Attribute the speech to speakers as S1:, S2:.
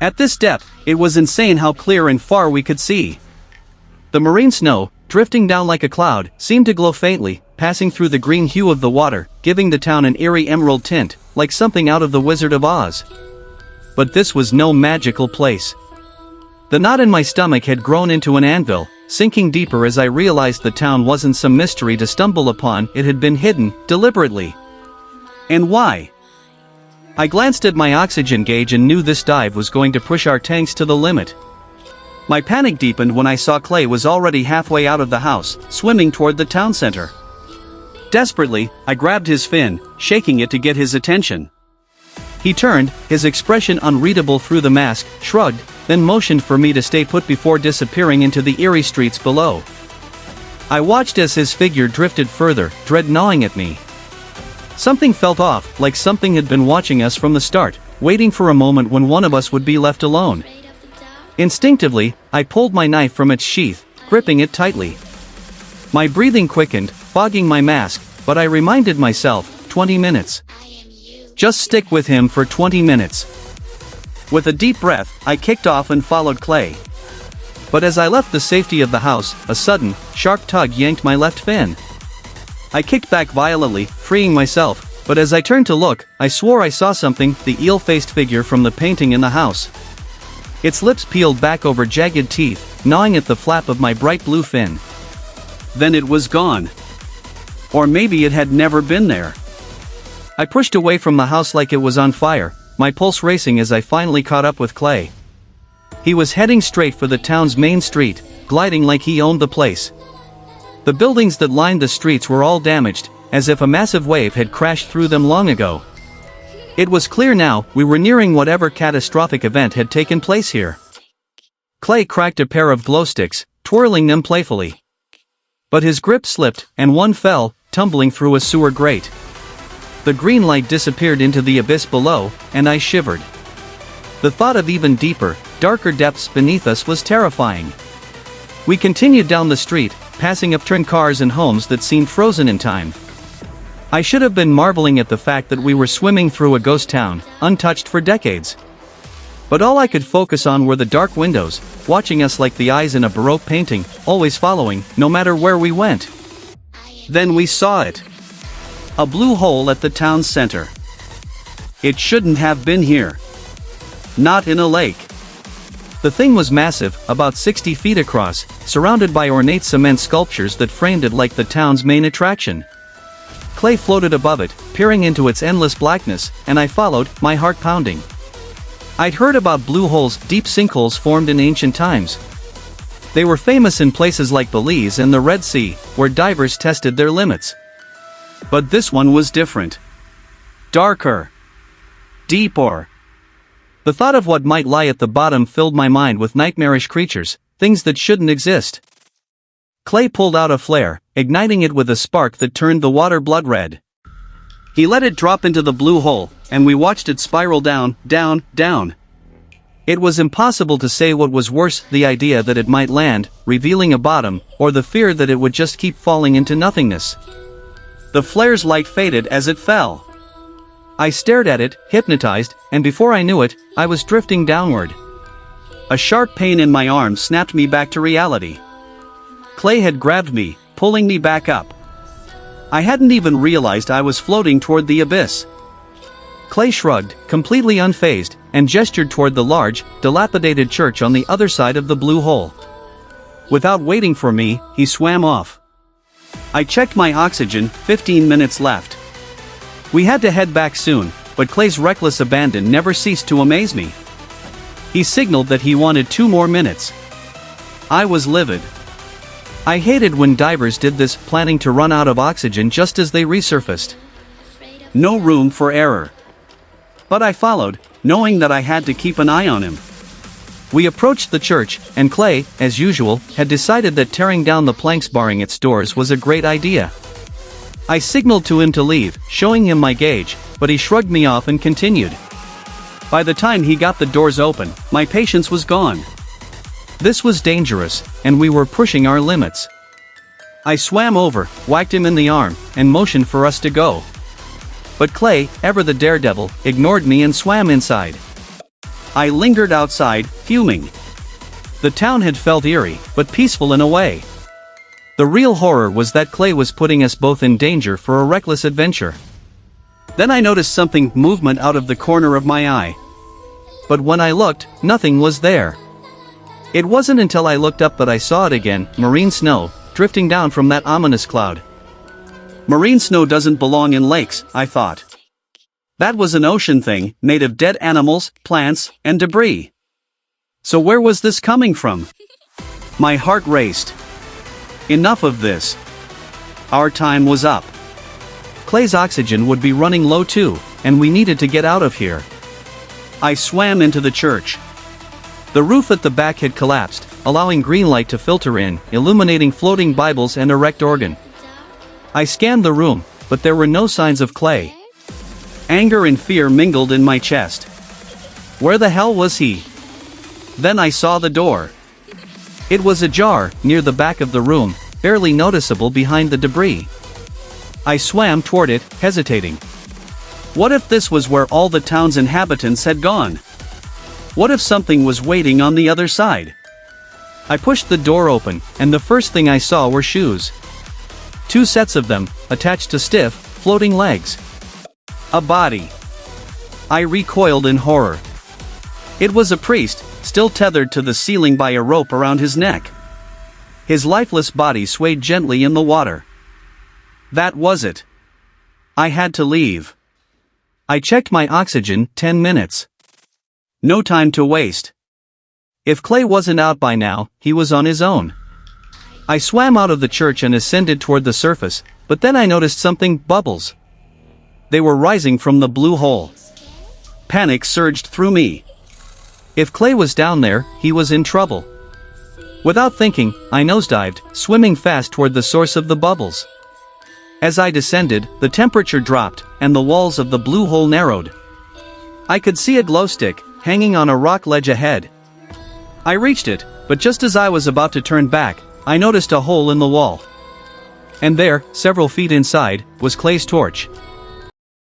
S1: At this depth, it was insane how clear and far we could see. The marine snow, drifting down like a cloud, seemed to glow faintly, passing through the green hue of the water, giving the town an eerie emerald tint, like something out of the Wizard of Oz. But this was no magical place. The knot in my stomach had grown into an anvil, sinking deeper as I realized the town wasn't some mystery to stumble upon, it had been hidden, deliberately. And why? I glanced at my oxygen gauge and knew this dive was going to push our tanks to the limit. My panic deepened when I saw Clay was already halfway out of the house, swimming toward the town center. Desperately, I grabbed his fin, shaking it to get his attention. He turned, his expression unreadable through the mask, shrugged, then motioned for me to stay put before disappearing into the eerie streets below. I watched as his figure drifted further, dread gnawing at me. Something felt off, like something had been watching us from the start, waiting for a moment when one of us would be left alone. Instinctively, I pulled my knife from its sheath, gripping it tightly. My breathing quickened, fogging my mask, but I reminded myself, 20 minutes. Just stick with him for 20 minutes. With a deep breath, I kicked off and followed Clay. But as I left the safety of the house, a sudden, sharp tug yanked my left fin. I kicked back violently, freeing myself, but as I turned to look, I swore I saw something, the eel-faced figure from the painting in the house. Its lips peeled back over jagged teeth, gnawing at the flap of my bright blue fin. Then it was gone. Or maybe it had never been there. I pushed away from the house like it was on fire, my pulse racing as I finally caught up with Clay. He was heading straight for the town's main street, gliding like he owned the place. The buildings that lined the streets were all damaged, as if a massive wave had crashed through them long ago. It was clear now, we were nearing whatever catastrophic event had taken place here. Clay cracked a pair of glow sticks, twirling them playfully. But his grip slipped, and one fell, tumbling through a sewer grate. The green light disappeared into the abyss below, and I shivered. The thought of even deeper, darker depths beneath us was terrifying. We continued down the street, passing upturned cars and homes that seemed frozen in time. I should have been marveling at the fact that we were swimming through a ghost town, untouched for decades. But all I could focus on were the dark windows, watching us like the eyes in a Baroque painting, always following, no matter where we went. Then we saw it. A blue hole at the town's center. It shouldn't have been here. Not in a lake. The thing was massive, about 60 feet across, surrounded by ornate cement sculptures that framed it like the town's main attraction. Clay floated above it, peering into its endless blackness, and I followed, my heart pounding. I'd heard about blue holes, deep sinkholes formed in ancient times. They were famous in places like Belize and the Red Sea, where divers tested their limits. But this one was different. Darker. Deeper. The thought of what might lie at the bottom filled my mind with nightmarish creatures, things that shouldn't exist. Clay pulled out a flare, igniting it with a spark that turned the water blood red. He let it drop into the blue hole, and we watched it spiral down, down, down. It was impossible to say what was worse, the idea that it might land, revealing a bottom, or the fear that it would just keep falling into nothingness. The flare's light faded as it fell. I stared at it, hypnotized, and before I knew it, I was drifting downward. A sharp pain in my arm snapped me back to reality. Clay had grabbed me, pulling me back up. I hadn't even realized I was floating toward the abyss. Clay shrugged, completely unfazed, and gestured toward the large, dilapidated church on the other side of the blue hole. Without waiting for me, he swam off. I checked my oxygen, 15 minutes left. We had to head back soon, but Clay's reckless abandon never ceased to amaze me. He signaled that he wanted 2 more minutes. I was livid. I hated when divers did this, planning to run out of oxygen just as they resurfaced. No room for error. But I followed, knowing that I had to keep an eye on him. We approached the church, and Clay, as usual, had decided that tearing down the planks barring its doors was a great idea. I signaled to him to leave, showing him my gauge, but he shrugged me off and continued. By the time he got the doors open, my patience was gone. This was dangerous, and we were pushing our limits. I swam over, whacked him in the arm, and motioned for us to go. But Clay, ever the daredevil, ignored me and swam inside. I lingered outside, fuming. The town had felt eerie, but peaceful in a way. The real horror was that Clay was putting us both in danger for a reckless adventure. Then I noticed something movement out of the corner of my eye. But when I looked, nothing was there. It wasn't until I looked up that I saw it again, marine snow, drifting down from that ominous cloud. Marine snow doesn't belong in lakes, I thought. That was an ocean thing, made of dead animals, plants, and debris. So where was this coming from? My heart raced. Enough of this. Our time was up. Clay's oxygen would be running low too, and we needed to get out of here. I swam into the church. The roof at the back had collapsed, allowing green light to filter in, illuminating floating Bibles and erect organ. I scanned the room, but there were no signs of Clay. Anger and fear mingled in my chest. Where the hell was he? Then I saw the door. It was ajar, near the back of the room, barely noticeable behind the debris. I swam toward it, hesitating. What if this was where all the town's inhabitants had gone? What if something was waiting on the other side? I pushed the door open, and the first thing I saw were shoes. 2 sets of them, attached to stiff, floating legs. A body. I recoiled in horror. It was a priest, still tethered to the ceiling by a rope around his neck. His lifeless body swayed gently in the water. That was it. I had to leave. I checked my oxygen, 10 minutes. No time to waste. If Clay wasn't out by now, he was on his own. I swam out of the church and ascended toward the surface, but then I noticed something, bubbles. They were rising from the blue hole. Panic surged through me. If Clay was down there, he was in trouble. Without thinking, I nosedived, swimming fast toward the source of the bubbles. As I descended, the temperature dropped, and the walls of the blue hole narrowed. I could see a glow stick, hanging on a rock ledge ahead. I reached it, but just as I was about to turn back, I noticed a hole in the wall. And there, several feet inside, was Clay's torch.